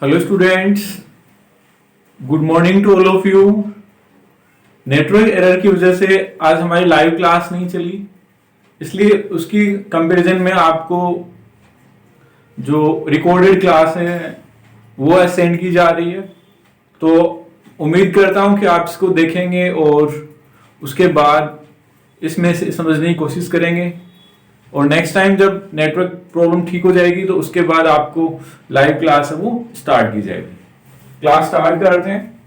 Hello students, good morning to all of you. Network error की वजह से आज हमारी लाइव क्लास नहीं चली, इसलिए उसकी कंपैरिजन में आपको जो रिकॉर्डेड क्लास है वो सेंड की जा रही है। तो उम्मीद करता हूं कि आप इसको देखेंगे और उसके बाद इसमें से समझने की कोशिश करेंगे, और नेक्स्ट टाइम जब नेटवर्क प्रॉब्लम ठीक हो जाएगी तो उसके बाद आपको लाइव क्लास है वो स्टार्ट की जाएगी। क्लास स्टार्ट करते हैं।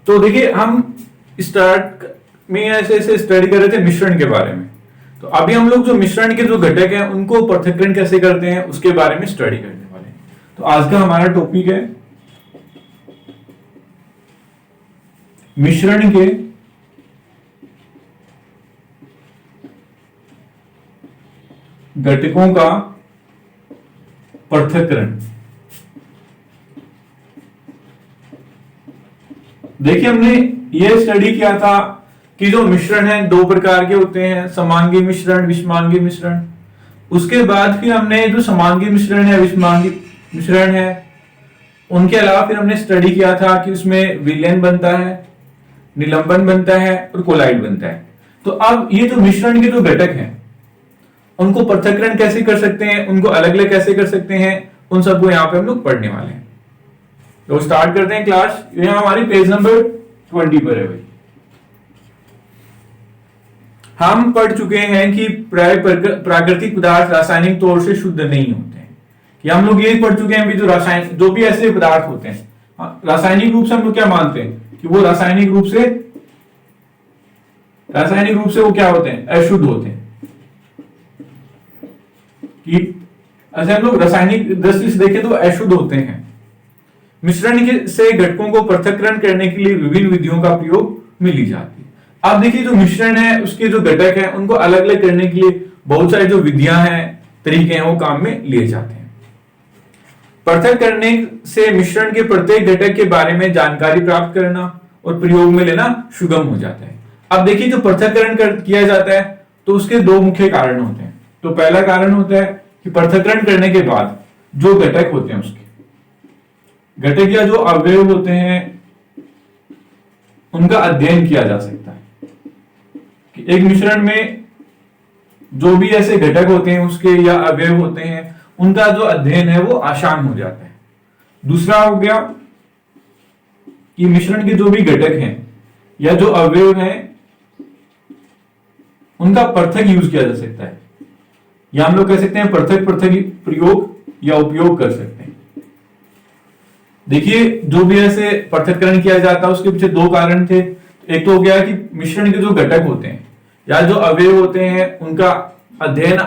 तो देखिए, हम स्टार्ट में ऐसे ऐसे स्टडी कर रहे थे मिश्रण के बारे में। तो अभी हम लोग जो मिश्रण के जो घटक हैं उनको पृथक्करण कैसे करते हैं उसके बारे में स्टडी करने वाले हैं। तो आज का हमारा टॉपिक है मिश्रण के घटकों का पृथक्करण। देखिए, हमने यह स्टडी किया था कि जो मिश्रण है दो प्रकार के होते हैं, समांगी मिश्रण, विषमांगी मिश्रण। उसके बाद फिर हमने जो समांगी मिश्रण है, विषमांगी मिश्रण है, उनके अलावा फिर हमने स्टडी किया था कि उसमें विलयन बनता है, निलंबन बनता है और कोलाइड बनता है। तो अब ये जो मिश्रण के जो घटक हैं उनको पृथक्करण कैसे कर सकते हैं, उनको अलग अलग कैसे कर सकते हैं, उन सबको यहाँ पे हम लोग पढ़ने वाले हैं। तो स्टार्ट करते हैं क्लास। यहाँ हमारी पेज नंबर 20 पर है भाई। हम पढ़ चुके हैं कि प्राकृतिक पदार्थ रासायनिक तौर से शुद्ध नहीं होते हैं। कि हम लोग ये पढ़ चुके हैं भी जो भी ऐसे पदार्थ होते हैं रासायनिक रूप से हम लोग क्या मानते हैं कि वो रासायनिक रूप से वो क्या होते हैं, अशुद्ध होते हैं। कि ऐसे हम लोग रासायनिक दृष्टि से देखें तो अशुद्ध होते हैं। मिश्रण से घटकों को पृथक्करण करने के लिए विभिन्न विधियों का प्रयोग मिली जाती है। अब देखिए, जो मिश्रण है उसके जो घटक हैं उनको अलग अलग करने के लिए बहुत सारी जो विधियां हैं, तरीके हैं, वो काम में लिए जाते हैं। पृथक करने से मिश्रण के प्रत्येक घटक के बारे में जानकारी प्राप्त करना और प्रयोग में लेना सुगम हो जाता है। अब देखिए, जो पृथक्करण किया जाता है तो उसके दो मुख्य कारण होते हैं। तो पहला कारण होता है कि पृथक्करण करने के बाद जो घटक होते हैं, उसके घटक या जो अवयव होते हैं उनका अध्ययन किया जा सकता है। कि एक मिश्रण में जो भी ऐसे घटक होते हैं उसके या अवयव होते हैं उनका जो अध्ययन है वो आसान हो जाता है। दूसरा हो गया कि मिश्रण के जो भी घटक हैं या जो अवयव हैं उनका पृथक यूज किया जा सकता है, या हम लोग कह सकते हैं पृथक प्रयोग या उपयोग कर सकते हैं। देखिए, जो भी ऐसे पृथक्करण किया जाता है उसके पीछे दो कारण थे। एक तो हो गया कि मिश्रण के जो घटक होते हैं या जो अवयव होते हैं उनका अध्ययन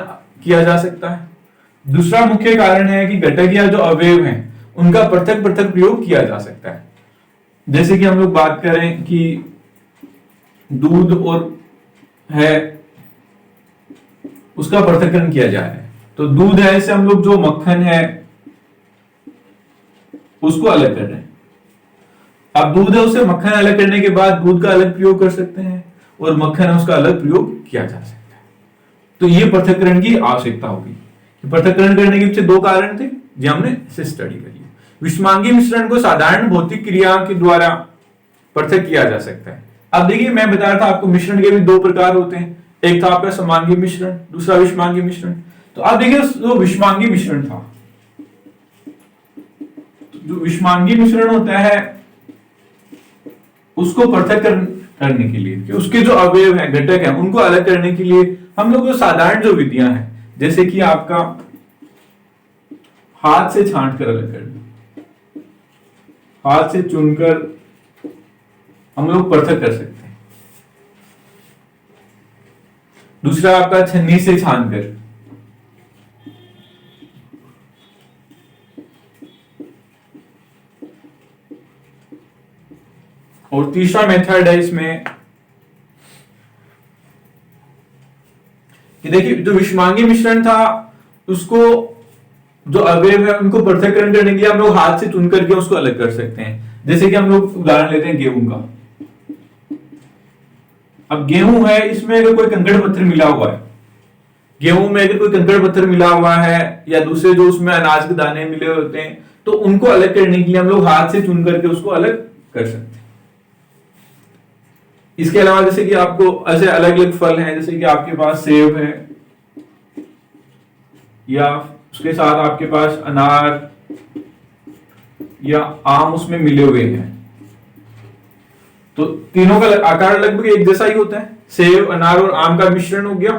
किया जा सकता है। दूसरा मुख्य कारण है कि घटक या जो अवयव हैं उनका पृथक प्रयोग किया जा सकता है। जैसे कि हम लोग बात करें कि दूध और है उसका पृथक्करण किया जा रहा है। तो दूध है से हम लोग जो मक्खन है उसको अलग कर रहे हैं। अब दूध है उसे मक्खन अलग करने के बाद दूध का अलग प्रयोग कर सकते हैं और मक्खन है उसका अलग प्रयोग किया जा सकता है। तो ये पृथक्करण की आवश्यकता होगी। पृथक्करण करने के पीछे दो कारण थे जो हमने इसे स्टडी कर लिया। विषमांगी मिश्रण को साधारण भौतिक क्रिया के द्वारा पृथक किया जा सकता है। अब देखिए, मैं बता रहा था आपको मिश्रण के भी दो प्रकार होते हैं। एक था आपका समांगी मिश्रण, दूसरा विषमांगी मिश्रण। तो आप देखिए, जो विषमांगी मिश्रण था, जो विषमांगी मिश्रण होता है उसको पृथक करने के लिए कि उसके जो अवयव हैं, घटक हैं, उनको अलग करने के लिए हम लोग जो साधारण जो विधियां हैं, जैसे कि आपका हाथ से छांट कर अलग करना, हाथ से चुनकर हम लोग पृथक कर सकते हैं। दूसरा आपका छन्नी से छानकर, और तीसरा मेथड है इसमें कि देखिए, जो विषमांगी मिश्रण था उसको जो अवयव है उनको पृथक्करण करने के लिए हम लोग हाथ से चुन करके उसको अलग कर सकते हैं। जैसे कि हम लोग उदाहरण लेते हैं गेहूं का। अब गेहूं है, इसमें अगर कोई कंकड़ पत्थर मिला हुआ है, गेहूं में अगर कोई कंकड़ पत्थर मिला हुआ है या दूसरे जो उसमें अनाज के दाने मिले होते हैं तो उनको अलग करने के लिए हम लोग हाथ से चुन करके उसको अलग कर सकते हैं। इसके अलावा जैसे कि आपको ऐसे अलग अलग फल हैं, जैसे कि आपके पास सेब है या उसके साथ आपके पास अनार या आम उसमें मिले हुए हैं, तो तीनों का आकार लगभग एक जैसा ही होता है। सेब, अनार और आम का मिश्रण हो गया।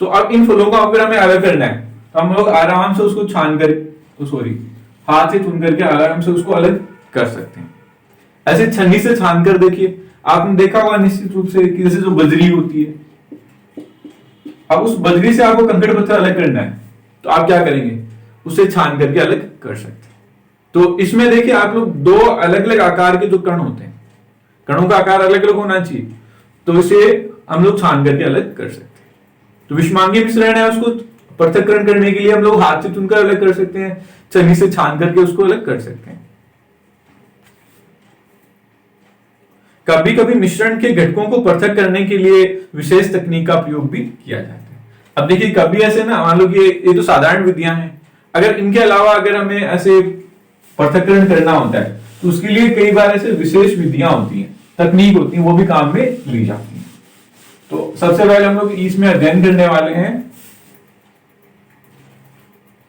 तो अब इन फलों को अगर हमें अलग करना है तो हम लोग आराम से उसको छान कर, तो सॉरी, हाथ से चुन करके आराम से उसको अलग कर सकते हैं। ऐसे छन्नी से छान कर देखिए, आपने देखा होगा निश्चित रूप से कि जैसे जो बजरी होती है, अब उस बजरी से आपको कंकड़ पत्थर अलग करना है तो आप क्या करेंगे, उसे छान करके अलग कर सकते हैं। तो इसमें देखिए आप लोग दो अलग अलग आकार के जो कण होते हैं, कणों का आकार अलग अलग होना चाहिए, तो इसे हम लोग छान करके अलग कर सकते हैं। तो विषमांगी मिश्रण है, उसको पृथक्करण करने के लिए हम लोग हाथ से चुनकर अलग कर सकते हैं, छन्नी से छान करके उसको अलग कर सकते हैं। कभी कभी मिश्रण के घटकों को पृथक करने के लिए विशेष तकनीक का प्रयोग भी किया जाता है। अब देखिए कभी ऐसे ना, मान लो कि ये तो साधारण विधियां हैं, अगर इनके अलावा अगर हमें ऐसे पृथक्करण करना होता है तो उसके लिए कई बार ऐसे विशेष विधियां होती हैं, तकनीक होती हैं, वो भी काम में ली जाती हैं। तो सबसे पहले हम लोग इसमें अध्ययन करने वाले हैं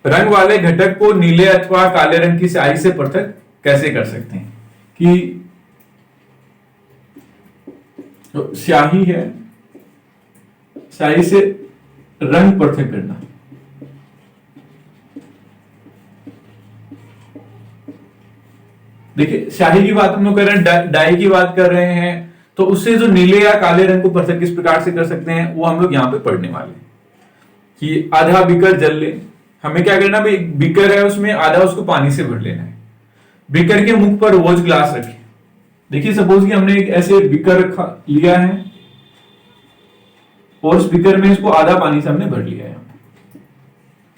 रंग वाले घटक को नीले अथवा काले रंग की स्याही से पृथक कैसे कर सकते हैं। कि तो स्याही है, स्याही से रंग पृथक करना। देखिए स्याही की बात हम लोग कर रहे हैं, डाई की बात कर रहे हैं, तो उससे जो नीले या काले रंग को पृथक किस प्रकार से कर सकते हैं वो हम लोग यहां पे पढ़ने वाले हैं। कि आधा बीकर जल ले, हमें क्या करना भाई, बीकर है उसमें आधा उसको पानी से भर लेना है। बीकर के मुख पर वॉच ग्लास रखें। देखिए सपोज कि हमने एक ऐसे बीकर रखा लिया है और उस बीकर में इसको आधा पानी से हमने भर लिया है,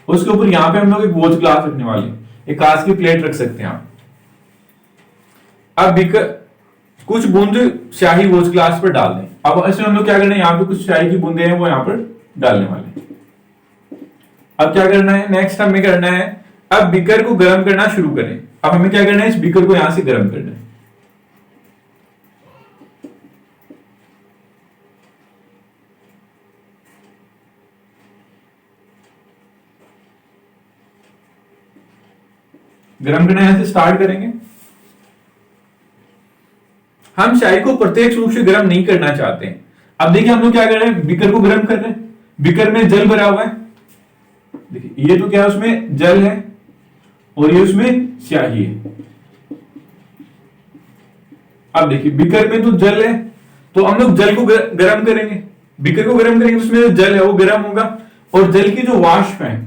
उसके ऊपर यहां पे हम लोग एक वॉच ग्लास रखने वाले हैं, एक कांच की प्लेट रख सकते हैं आप। अब बीकर कुछ बूंद स्याही वॉच ग्लास पर डाल दें। अब इसमें हम लोग क्या करना है, यहाँ पे कुछ स्याही की बूंदे हैं वो यहाँ पर डालने वाले हैं। अब क्या करना है, नेक्स्ट हमें करना है, अब बीकर को गर्म करना शुरू करें। अब हमें क्या करना है, इस बीकर को यहां से गर्म करना है। गर्म करना यहां से स्टार्ट करेंगे। हम चाय को प्रत्यक्ष रूप से गर्म नहीं करना चाहते हैं। अब देखिए हम लोग क्या कर रहे हैं, बीकर को गर्म कर रहे हैं, बीकर में जल भरा हुआ है। देखिए ये तो क्या है, उसमें जल है और ये उसमें स्याही है। अब देखिए बीकर में तो जल है, तो हम लोग जल को गर्म करेंगे, बीकर को गर्म करेंगे, उसमें जो जल है वो गर्म होगा और जल की जो वाष्प है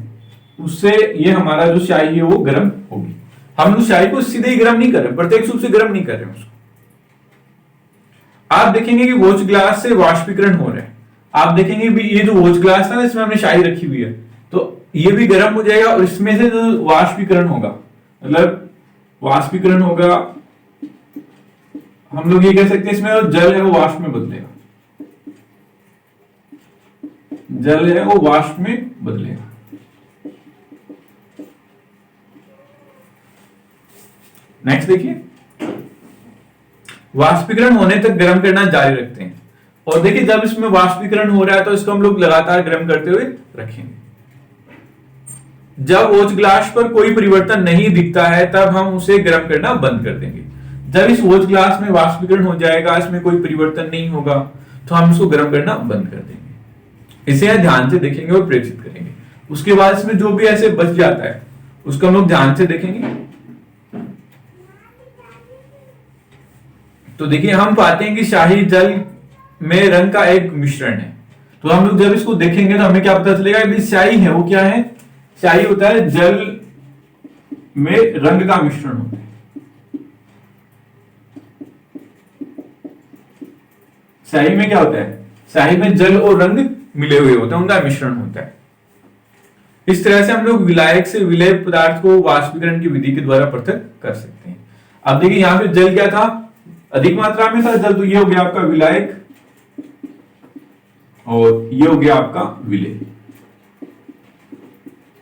उससे ये हमारा जो स्याही है वो गर्म होगी। हम लोग स्याही को सीधे ही गर्म नहीं कर रहे, प्रत्यक्ष रूप से गर्म नहीं कर रहे उसको। आप देखेंगे कि वॉच ग्लास से वाष्पीकरण हो रहा है। आप देखेंगे भी ये जो वॉच ग्लास था ना, इसमें हमने स्याही रखी हुई है, तो ये भी गर्म हो जाएगा और इसमें से जो वाष्पीकरण होगा, मतलब वाष्पीकरण होगा, हम लोग ये कह सकते हैं इसमें जो जल है वो वाष्प में बदलेगा, जल है वो वाष्प में बदलेगा। नेक्स्ट देखिए, वाष्पीकरण होने तक गर्म करना जारी रखते हैं। और देखिए जब इसमें वाष्पीकरण हो रहा है तो इसको हम लोग लगातार गर्म करते हुए रखेंगे। जब वॉच ग्लास पर कोई परिवर्तन नहीं दिखता है तब हम उसे गर्म करना बंद कर देंगे। जब इस वॉच ग्लास में वाष्पीकरण हो जाएगा, इसमें कोई परिवर्तन नहीं होगा, तो हम इसको गर्म करना बंद कर देंगे। इसे ध्यान से देखेंगे और प्रेक्षित करेंगे। उसके बाद इसमें जो भी ऐसे बच जाता है उसको हम लोग ध्यान से देखेंगे। तो देखिए हम पाते हैं कि शाही जल में रंग का एक मिश्रण है। तो हम लोग जब इसको देखेंगे तो हमें क्या पता चलेगा कि स्याही है वो क्या है, स्याही होता है जल में रंग का मिश्रण होता है। स्याही में क्या होता है, स्याही में जल और रंग मिले हुए होते हैं, उनका मिश्रण होता है। इस तरह से हम लोग विलायक से विलेय पदार्थ को वाष्पीकरण की विधि के द्वारा पृथक कर सकते हैं। अब देखिए यहां पे जल क्या था, अधिक मात्रा में था जल, तो ये हो गया आपका विलायक और ये हो गया आपका विलेय।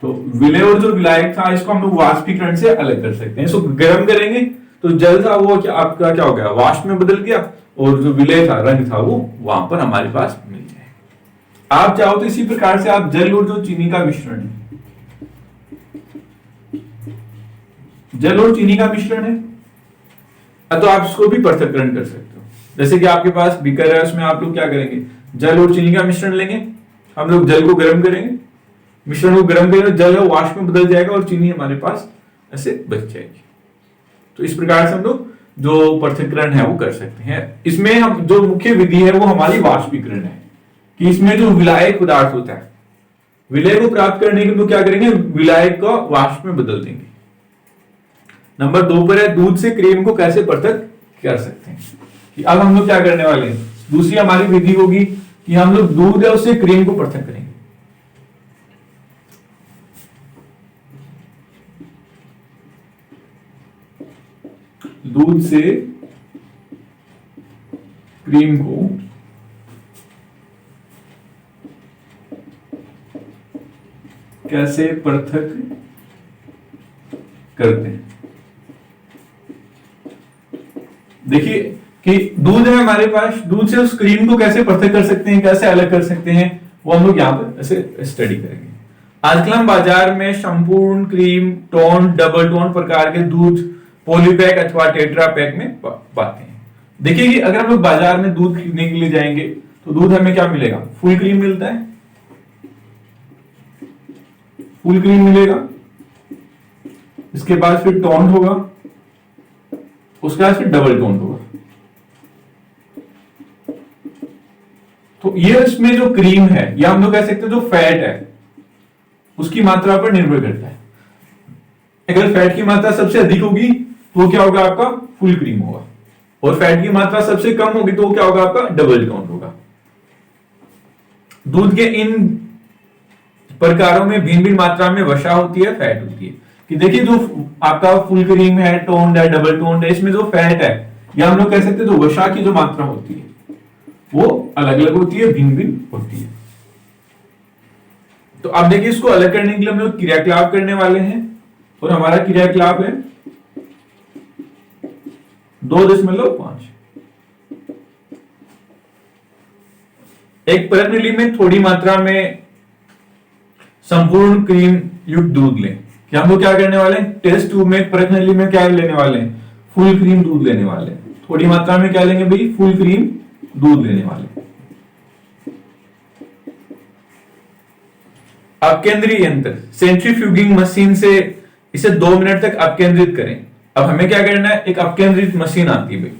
तो विलय और जो विलायक था इसको हम लोग वाष्पीकरण से अलग कर सकते हैं। इसको गर्म करेंगे तो जल था वो क्या आपका क्या हो गया, वाष्प में बदल गया, और जो विलय था, रंग था, वो वहां पर हमारे पास मिल जाएगा। आप चाहो तो इसी प्रकार से आप जल और जो चीनी का मिश्रण है, जल और चीनी का मिश्रण है, तो आप इसको भी पृथक्करण कर सकते हो। जैसे कि आपके पास बीकर है, उसमें आप लोग क्या करेंगे, जल और चीनी का मिश्रण लेंगे, हम लोग जल को गर्म करेंगे, मिश्रण को गर्म करेंगे, जल है वाष्प में बदल जाएगा और चीनी हमारे पास ऐसे बच जाएगी। तो इस प्रकार से हम लोग जो पृथक्करण है वो कर सकते हैं। इसमें हम जो मुख्य विधि है वो हमारी वाष्पीकरण है, कि इसमें जो विलायक पदार्थ होता है, विलय को प्राप्त करने के लिए क्या करेंगे, विलायक को वाष्प में बदल देंगे। नंबर 2 पर है दूध से क्रीम को कैसे पृथक कर सकते हैं। कि अब हम लोग क्या करने वाले हैं, दूसरी हमारी विधि होगी कि हम लोग दूध है उससे क्रीम को पृथक करेंगे। दूध से क्रीम को कैसे पृथक करते हैं। देखिए कि दूध है हमारे पास, दूध से उस क्रीम को कैसे पृथक कर सकते हैं, कैसे अलग कर सकते हैं, वो हम लोग यहां पर ऐसे स्टडी करेंगे। आजकल हम बाजार में संपूर्ण क्रीम, टोन, डबल टोन प्रकार के दूध पॉलीपैक अथवा टेट्रा पैक में पाते हैं। देखिए कि अगर हम लोग बाजार में दूध खरीदने के लिए जाएंगे तो दूध हमें क्या मिलेगा, फुल क्रीम मिलता है, फुल क्रीम मिलेगा, इसके बाद फिर टोन होगा, उसके बाद फिर डबल टोन होगा। तो ये इसमें जो क्रीम है या हम लोग कह सकते हैं जो फैट है उसकी मात्रा पर निर्भर करता है। अगर फैट की मात्रा सबसे अधिक होगी तो क्या होगा, आपका फुल क्रीम होगा, और फैट की मात्रा सबसे कम होगी तो क्या होगा, आपका डबल टोन होगा। दूध के इन प्रकारों में भिन्न भिन्न मात्रा में वसा होती है, फैट होती है। कि देखिए जो आपका फुल क्रीम है, टोन्ड है, डबल टोन्ड है, इसमें जो फैट है या हम लोग कह सकते हैं जो वसा की जो मात्रा होती है वो अलग अलग होती है, भिन्न भिन्न होती है। तो अब देखिए इसको अलग करने के लिए हम लोग क्रियाकलाप करने वाले हैं, और हमारा क्रियाकलाप है 2.5। एक प्रश्नली में थोड़ी मात्रा में संपूर्ण क्रीम युक्त दूध लें। कि हम लोग क्या करने वाले हैं, टेस्ट ट्यूब में प्रश्नली में क्या लेने वाले हैं, फुल क्रीम दूध लेने वाले हैं। थोड़ी मात्रा में क्या लेंगे भाई, फुल क्रीम दूध लेने वाले। अपकेंद्री यंत्र सेंट्रीफ्यूगिंग मशीन से इसे 2 मिनट तक अपकेंद्रित करें। अब हमें क्या करना है, एक अपकेंद्रित मशीन आती है भाई,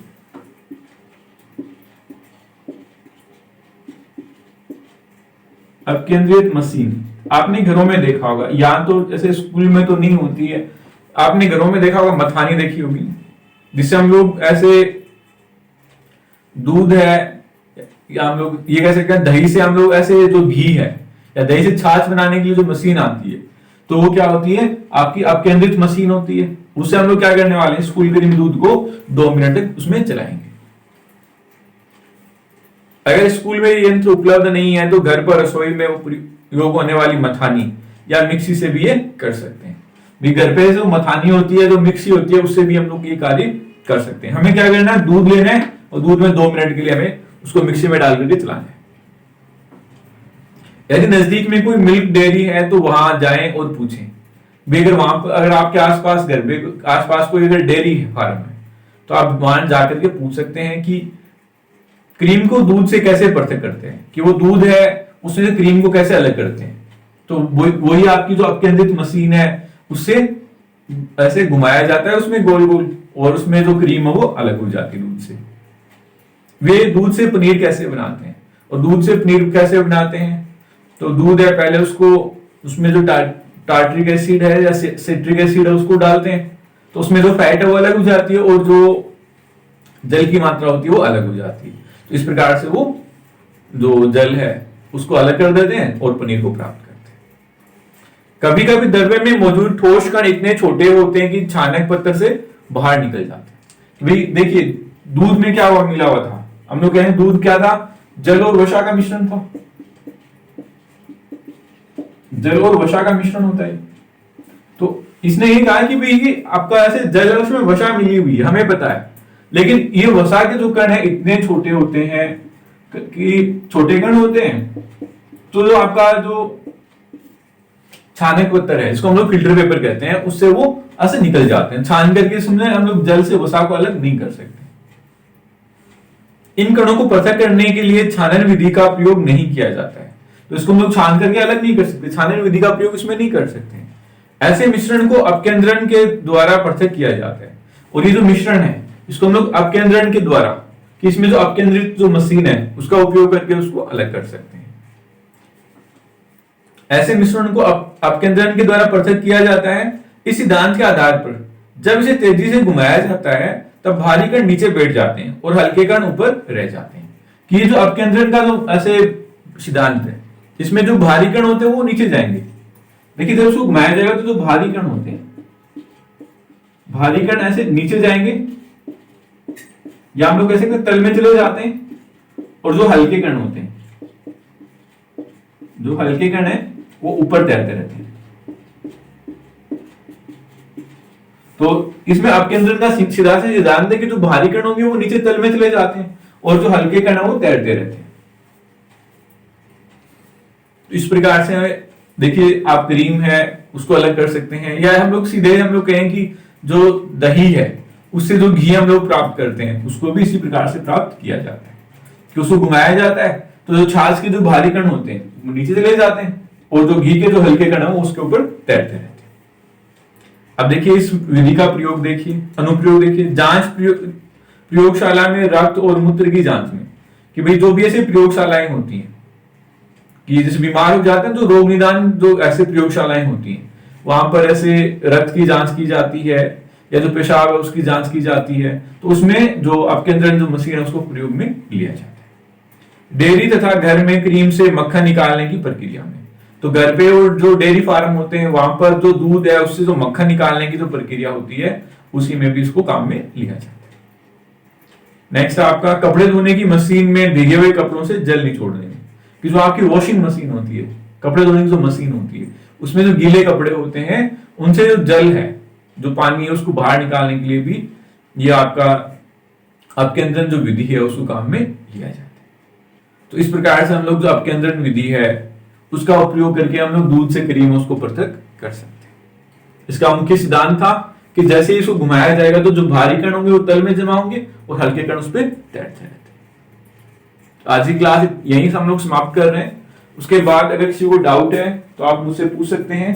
अपकेंद्रित मशीन आपने घरों में देखा होगा, यहां तो जैसे स्कूल में तो नहीं होती है, आपने घरों में देखा होगा, मथानी देखी होगी, जिससे हम लोग ऐसे दूध है या हम लोग ये कह सकते हैं दही से हम लोग ऐसे जो घी है या दही से छाछ बनाने के लिए जो मशीन आती है, तो वो क्या होती है, आपकी अपकेंद्रित मशीन होती है। उससे हम लोग क्या करने वाले हैं, स्कूल क्रीम दूध को 2 मिनट तक उसमें चलाएंगे। अगर स्कूल में ये यंत्र उपलब्ध नहीं है तो घर पर रसोई में उपयोग होने वाली मथानी या मिक्सी से भी ये कर सकते हैं। भी घर पे जो मथानी होती है, जो मिक्सी होती है, उससे भी हम लोग ये कार्य कर सकते हैं। हमें क्या करना है, दूध लेना है और दूध में 2 मिनट के लिए हमें उसको मिक्सी में डाल करके चलाना है। यदि नजदीक में कोई मिल्क डेयरी है तो वहां जाएं और पूछें। अगर वहां पर अगर आपके आसपास घर पे आसपास कोई अगर डेयरी है, फार्म है, तो आप वहां जाकर के पूछ सकते हैं कि क्रीम को दूध से कैसे पृथक करते हैं, कि वो दूध है उससे क्रीम को कैसे अलग करते हैं। तो वही आपकी जो अपकेंद्रित मशीन है उससे ऐसे घुमाया जाता है उसमें गोल गोल, और उसमें जो क्रीम है वो अलग हो जाती है दूध से। वे दूध से पनीर कैसे बनाते हैं, और दूध से पनीर कैसे बनाते हैं, तो दूध है पहले उसको उसमें जो टार्ट्रिक एसिड है या सिट्रिक एसिड है उसको डालते हैं, तो उसमें जो फैट है वो अलग हो जाती है और जो जल की मात्रा होती है वो अलग हो जाती है। तो इस प्रकार से वो जो जल है उसको अलग कर देते हैं और पनीर को प्राप्त करते हैं। कभी कभी द्रव्य में मौजूद ठोस कण इतने छोटे होते हैं कि छानक पत्थर से बाहर निकल जाते हैं। भाई देखिए दूध में क्या हुआ, मिला हुआ था, हम लोग कहें दूध क्या था, जल और वसा का मिश्रण था। जल और वसा का मिश्रण होता है। तो इसने ये कहा कि भाई ये आपका ऐसे जल और उसमें वसा मिली हुई है, हमें पता है, लेकिन ये वसा के जो कण है इतने छोटे होते हैं कि छोटे कण होते हैं, तो जो आपका जो छानक पत्थर है, इसको हम लोग फिल्टर पेपर कहते हैं, उससे वो ऐसे निकल जाते हैं। छान करके समझे हम लोग जल से वसा को अलग नहीं कर सकते। इन कणों को पृथक करने के लिए छानन विधि का प्रयोग नहीं किया जाता है, तो इसको हम लोग छान करके अलग नहीं कर सकते, छानन विधि का प्रयोग इसमें नहीं कर सकते। ऐसे मिश्रण को अपकेंद्रण के द्वारा पृथक किया जाता है, और ये जो मिश्रण है इसको हम लोग अपकेंद्रण के द्वारा, कि इसमें जो अपकेंद्रित जो मशीन है उसका उपयोग करके उसको अलग कर सकते हैं। ऐसे मिश्रण को अपकेंद्रण के द्वारा पृथक किया जाता है इस सिद्धांत के आधार पर जब इसे तेजी से घुमाया जाता है तब भारी कण नीचे बैठ जाते हैं और हल्के कण ऊपर रह जाते हैं। कि ये जो अपकेंद्रण का जो ऐसे सिद्धांत है, इसमें जो भारी कण होते हैं वो नीचे जाएंगे। देखिए जब उसको घुमाया जाएगा तो जो भारी कण होते हैं, भारी कण ऐसे नीचे जाएंगे, या हम लोग कह सकते हैं तल में चले जाते हैं, और जो हल्के कण होते हैं, जो हल्के कण है वो ऊपर तैरते रहते हैं। तो इसमें अपकेंद्रण का सीधा से सिद्धांत है कि जो भारी कण होंगे वो नीचे तल में चले जाते हैं और जो हल्के कण है वो तैरते रहते हैं। तो इस प्रकार से देखिए आप क्रीम है उसको अलग कर सकते हैं, या हम लोग सीधे हम लोग कहें कि जो दही है उससे जो घी हम लोग प्राप्त करते हैं उसको भी इसी प्रकार से प्राप्त किया जाता है कि उसको घुमाया जाता है तो जो छाछ के जो भारी कण होते हैं वो नीचे चले जाते हैं और जो घी के जो हल्के कण है वो उसके ऊपर तैरते रहते हैं। अब देखिए इस विधि का प्रयोग देखिए, अनुप्रयोग देखिए। जांच प्रयोगशाला में रक्त और मूत्र की जांच में, कि भाई जो भी ऐसे प्रयोगशालाएं होती हैं कि जैसे बीमार हो जाते हैं तो रोग निदान जो ऐसे प्रयोगशालाएं होती हैं वहां पर ऐसे रक्त की जांच की जाती है या जो पेशाब है उसकी जांच की जाती है, तो उसमें जो अपकेंद्रण जो मशीन है उसको प्रयोग में लिया जाता है। डेयरी तथा घर में क्रीम से मक्खन निकालने की प्रक्रिया में, तो घर पे और जो डेयरी फार्म होते हैं वहां पर जो दूध है उससे जो मक्खन निकालने की जो प्रक्रिया होती है उसी में भी इसको काम में लिया जाता है। नेक्स्ट आपका कपड़े धोने की मशीन में भीगे हुए कपड़ों से जल निचोड़ने में, कि जो आपकी वॉशिंग मशीन होती है, कपड़े धोने की जो मशीन होती है उसमें जो गीले कपड़े होते हैं उनसे जो जल है जो पानी है उसको बाहर निकालने के लिए भी ये आपका अपकेंद्रण जो विधि है उसको काम में लिया जाता है। तो इस प्रकार से हम लोग जो अपकेंद्रण विधि है उसका उपयोग करके हम लोग दूध से क्रीम उसको पृथक कर सकते हैं। इसका मुख्य सिद्धांत था कि जैसे ही इसको घुमाया जाएगा तो जो भारी कण होंगे वो तल में जमा होंगे और हल्के कण उस पर तैरते रहते हैं। आज की क्लास यहीं से हम लोग समाप्त कर रहे हैं। उसके बाद अगर किसी को डाउट है तो आप मुझसे पूछ सकते हैं।